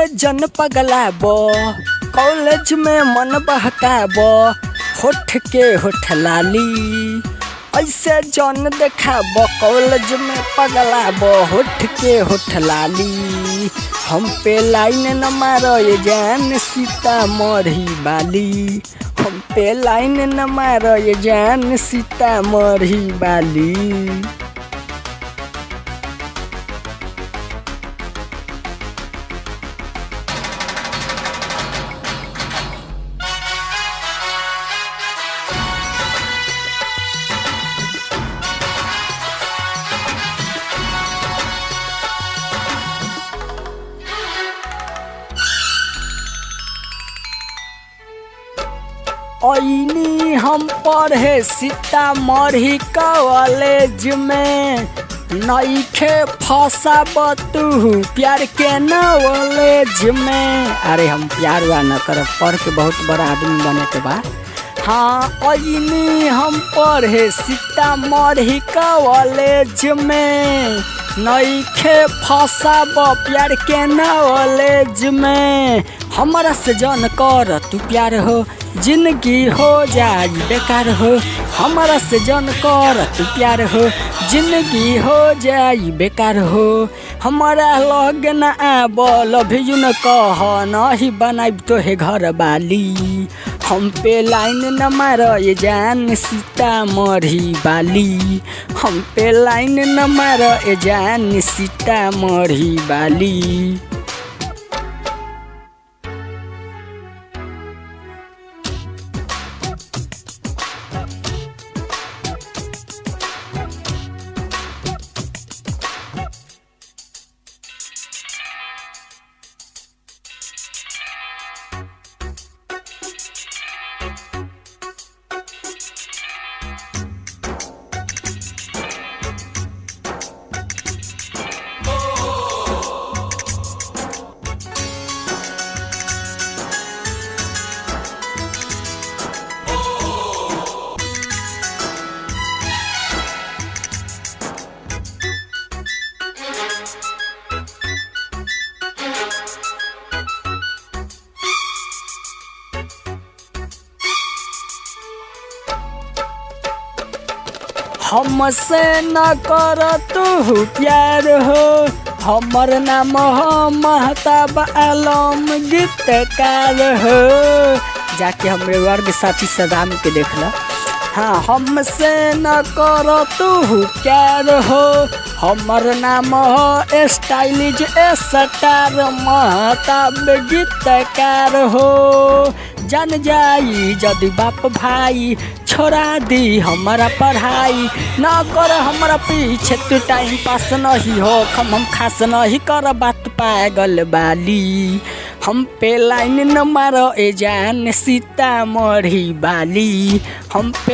ऐसे जन पगलाबो, कॉलेज में मन बहकाबो, होठ के होठ लाली। ऐसे जन देखाबो, कॉलेज में पगलाबो, होठ के होठ लाली। हम पे लाइन न मारो ये जान सीतामढ़ी वाली, हम पे लाइन न मारो ये जान सीतामढ़ी वाली। ऐनी हम पढ़े सीतामढ़ी कॉलेज में, नइखे फसाब तू प्यार के नॉलेज में। अरे हम प्यार हुआ न कर, पढ़ के बहुत बड़ा आदमी बने के बा। हाँ ऐनी हम पढ़े सीतामढ़ी कॉलेज में, नइखे फसाब प्यार के नॉलेज में। हमारा से जन कर तू प्यार हो, जिंदगी हो जाए बेकार हो। हमारा से जन कर तू प्यार हो, जिंदगी हो जाए बेकार हो। हमारा लग न आब लव यू न कह, नहीं बनाब तो है घर वाली। हम पे लाइन न मार ये जान सीतामढ़ी वाली, हम पे लाइन न मार ये जान सीतामढ़ी वाली। हमसे न कर तू प्यार हो, हमर नाम हो महताब आलम गीतकार हो। जाके हमरे वर्ग साथी सदाम के देख लो। हाँ हमसे न कर तू प्यार हो, हमर नाम हो स्टाइलिज स्टार महताब गीतकार हो। जान जाई जदि बाप भाई, छोड़ा दी हमारा पढ़ाई। न कर हमारा पीछे तू टाइम पास नहीं हो, हम खास नहीं कर बात पागल वाली। हम पे लाइन न मारो ए जान सीतामढ़ी वाली, हम पे